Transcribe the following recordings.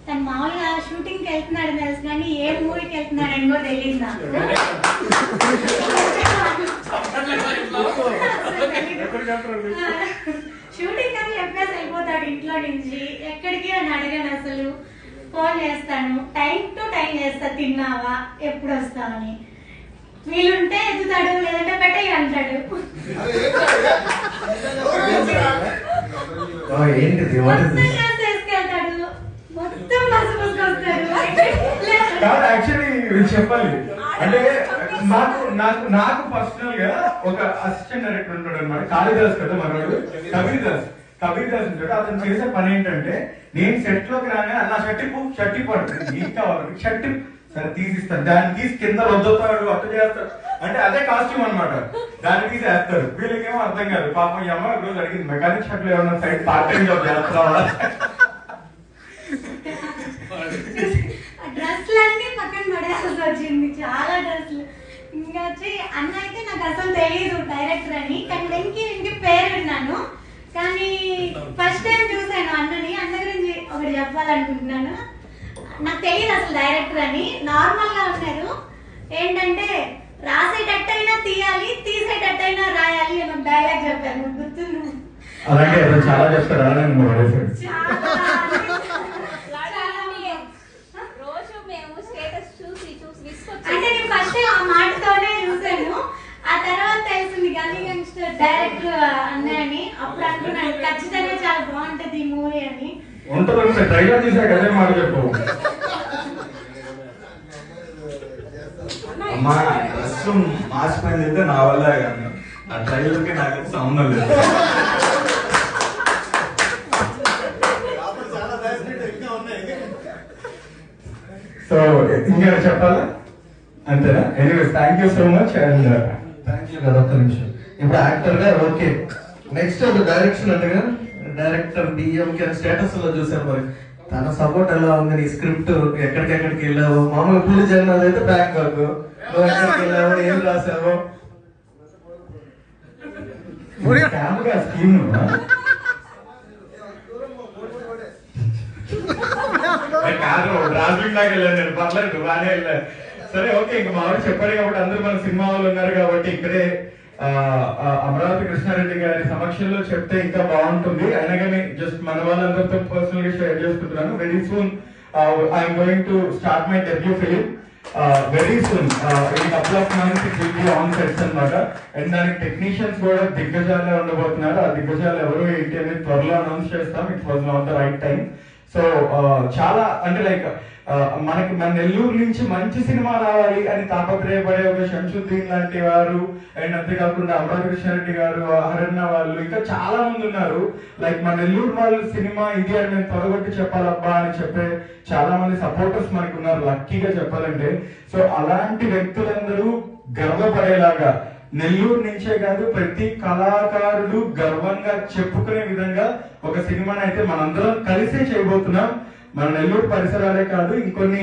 తను మామూలుగా షూటింగ్ కి వెళ్తున్నాడు తెలుసు కానీ ఏ మూవీకి వెళ్తున్నాడని కూడా తెలియదు నాకు. షూటింగ్ అని చెప్పేసి వెళ్ళిపోతాడు ఇంట్లో నుంచి, ఎక్కడికి అని అడగాను. అసలు ఫోన్ చేస్తాను, టైం టు టైం చేస్తా, తిన్నావా ఎప్పుడు వస్తావని. వీలుంటే ఎత్తుతాడు, లేదంటే పెట్టేయి అంటాడు. తీసుకెళ్తాడు, మొత్తం బస్సు వస్తాడు. చెప్పాలి అంటే నాకు పర్సనల్ గా ఒక అసిస్టెంట్ డైరెక్టర్ ఉంటాడు అనమాట, కాళిదాస్ కదా మనోడు, కబీర్దాస్ ఉంటాడు. అతను చేసే పని ఏంటంటే, నేను సెట్ లోకి రాగానే అన్న షట్టి పడుతుంది, నీకు కావాలి షట్టి, సరే తీసిస్తాను, దాన్ని తీసి కింద వద్దుతాడు, అట్లా చేస్తాడు. అంటే అదే కాస్ట్యూమ్ అనమాట, దాన్ని తీసి వేస్తాడు. వీళ్ళకేమో అర్థం కాదు. పాపం ఈ అమ్మ రోజు అడిగింది, మెకానిక్ షాప్ లో ఏమన్నా సైడ్ పార్ట్ టైం జాబ్ చేస్తావా? డ్రెస్లన్నీ పక్కన పడేయాల్సి వచ్చింది, చాలా డ్రెస్లు. ఇంకా వచ్చి అన్న అయితే నాకు అసలు తెలియదు డైరెక్టర్ అని, కానీ వెంకీ పేరు విన్నాను. కానీ ఫస్ట్ టైం చూసాను అన్నని. అన్న గురించి ఒకటి చెప్పాలనుకుంటున్నాను. నాకు తెలియదు అసలు డైరెక్టర్ అని. నార్మల్ గా ఉన్నారు, ఏంటంటే రాసేటట్టయినా తీయాలి, తీసేటట్టయినా రాయాలి అని ఒక డైలాగ్ చెప్పారు, గుర్తుంది. అలాగే చాలా చెప్తారు. అంటే నేను ఫస్ట్ ఆ మాటతోనే చూసాను, ఆ తర్వాత తెలిసింది గల్లీ యంగ్స్టర్ డైరెక్టర్ అన్నాయని. అప్పుడు అనుకున్నాను ఖచ్చితంగా చాలా బాగుంటది ఈ మూవీ అని. ఉంటుంది ట్రైలర్ చూసాక అదే మాట చెప్పు. అమ్మా డ్రెస్ మార్చిపోయింది నా వల్ల, ఆ ట్రైలర్ కి నాకు సంబంధం లేదు. సో ఇంకా చెప్పాలా అంతేనా? Anyways thank you so much. And thank you కదా. ఒక్క నిమిషం, ఇప్పుడు యాక్టర్ గా ఓకే, నెక్స్ట్ ఒక డైరెక్షన్ అంటే కదా, డైరెక్టర్ డిఎంకి స్టేటస్ లో చూసాను. మరి తన సపోర్ట్ ఎలా ఉంది? నీ స్క్రిప్ట్ ఎక్కడికెక్కడికి వెళ్ళావు? మామూలు పూరి జగన్నాథ్ అయితే బ్యాంకాక్, నువ్వు ఎక్కడికి వెళ్ళావు, ఏం రాసావు? స్కీమ్ కాదు, డార్జిలింగ్ దాకా వెళ్ళాను నేను, పర్లేదు బాగానే వెళ్ళాను. సరే ఓకే, ఇంకా మామూలు చెప్పాడు కాబట్టి అందరూ మన సినిమా వాళ్ళు ఉన్నారు కాబట్టి ఇక్కడే అమరావతి కృష్ణారెడ్డి గారి సమక్షంలో చెప్తే ఇంకా బాగుంటుంది. అయినా కానీ జస్ట్ మన వాళ్ళందరితో పర్సనల్ గా షేర్ చేసుకుంటున్నాను. Very soon I'm going to start my debut film. Very soon in couple of months it will be on sets అన్నమాట. అండ్ దానికి టెక్నీషియన్స్ కూడా దిగ్గజాలే ఉండబోతున్నారు. ఆ దిగ్గజాలు ఎవరు ఏంటి అనేది త్వరలో అనౌన్స్ చేస్తాం. It was not the right time. So చాలా అంటే లైక్ మనకి మన నెల్లూరు నుంచి మంచి సినిమా రావాలి అని తాపత్రయపడే ఒక శంషుద్దీన్ లాంటి వారు, అండ్ అంతేకాకుండా అమరావతి కృష్ణారెడ్డి గారు, హరన్న వాళ్ళు, ఇంకా చాలా మంది ఉన్నారు. లైక్ మన నెల్లూరు వాళ్ళు సినిమా ఇది అని మేము త్వరగొట్టి చెప్పాలబ్బా అని చెప్పే చాలా మంది సపోర్టర్స్ మనకు ఉన్నారు, లక్కీగా చెప్పాలంటే. సో అలాంటి వ్యక్తులందరూ గర్వపడేలాగా, నెల్లూరు నుంచే కాదు ప్రతి కళాకారుడు గర్వంగా చెప్పుకునే విధంగా ఒక సినిమాని అయితే మనందరం కలిసే చేయబోతున్నాం. మన నెల్లూరు పరిసరాలే కాదు, ఇంకొన్ని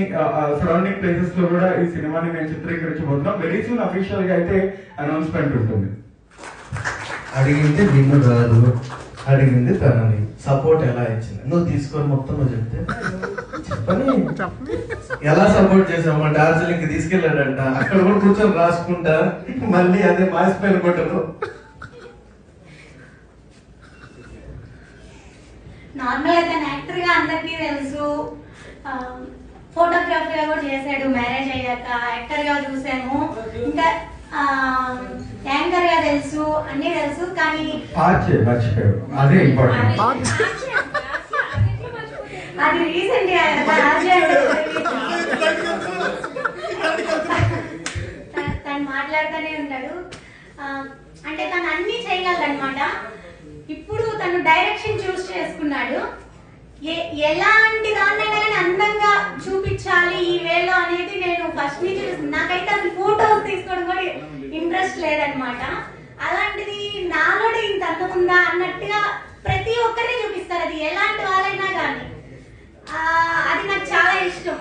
సరౌండింగ్ ప్లేసెస్ లో కూడా ఈ సినిమాని మేము చిత్రీకరించబోతున్నాం. వెరీ సూన్ అఫీషియల్ గా అయితే అనౌన్స్మెంట్ ఉంటుంది. అడిగింది నిన్ను కాదు, అడిగింది తనని. సపోర్ట్ ఎలా ఇచ్చింది నువ్వు తీసుకొని మొత్తం నువ్వు చెప్తే చెప్పని. ఎలా సపోర్ట్ చేసావు? డార్జిలింగ్ తీసుకెళ్ళాడంట, అక్కడ కూడా కూర్చొని రాసుకుంటా, మళ్ళీ అదే మాసిపోయిన కొట్టదు. నార్మల్ గా తన యాక్టర్ గా అందరికీ తెలుసు, ఫోటోగ్రాఫర్ గా కూడా చేశాడు మ్యారేజ్ అయ్యాక, యాక్టర్ గా చూసాము, ఇంకా యాంకర్ గా తెలుసు, అన్ని తెలుసు. కానీ అదే ఇంపార్టెంట్, అది రీసెంట్ గా తను మాట్లాడుతూనే ఉంటాడు. అంటే తను అన్ని చేయగలడనమాట. ఇప్పుడు తను డైరెక్షన్ చూస్ చేసుకున్నాడు. ఎలాంటి దాన్నైనా కానీ అందంగా చూపించాలి ఈ వేలో అనేది నేను ఫస్ట్ నుంచి చూసి, నాకైతే అసలు ఫోటోస్ తీసుకోవడం కూడా ఇంట్రెస్ట్ లేదనమాట. అలాంటిది నాలో ఇంత అందం ఉందా అన్నట్టుగా ప్రతి ఒక్కరిని చూపిస్తారు, అది ఎలాంటి వాళ్ళైనా కానీ. అది నాకు చాలా ఇష్టం.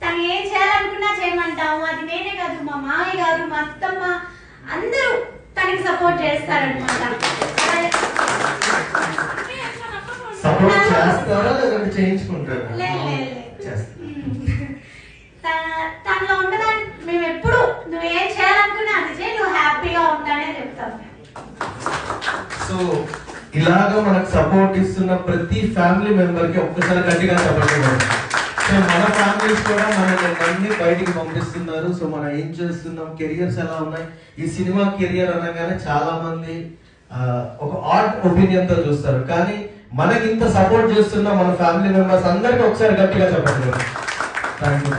తను ఏం చేయాలనుకున్నా చేయమంటాము. అది నేనే కాదు, మా మామయ్య గారు, మా అత్తమ్మ అందరూ తనకి సపోర్ట్ చేస్తారనమాట. సపోర్ట్ చేస్తారా లేదంటే చేయించుకుంటారా? చేస్తా. తనలో ఉన్నదాన్ని మేము ఎప్పుడు నువ్వు ఏం చేయాలనుకున్నా అది చేయి, నువ్వు హ్యాపీగా ఉంటానే చెప్తాం. సో ఇలాగ మనకు సపోర్ట్ ఇస్తున్న ప్రతి ఫ్యామిలీ మెంబర్ కి ఒక్కసారి గట్టిగా సపోర్ట్ ఇవ్వండి. సో మన ఫ్యామిలీస్ కూడా మనల్ని అన్ని బయటికి పంపిస్తున్నారు. సో మనం ఏం చేస్తున్నాం, కెరియర్స్ ఎలా ఉన్నాయి, ఈ సినిమా కెరియర్ అనగానే చాలా మంది ఒక ఆర్ట్ ఒపీనియన్ తో చూస్తారు. కానీ మనకి ఇంత సపోర్ట్ చేస్తున్న మన ఫ్యామిలీ మెంబర్స్ అందరికి ఒకసారి గట్టిగా చెప్పండి. Thank you.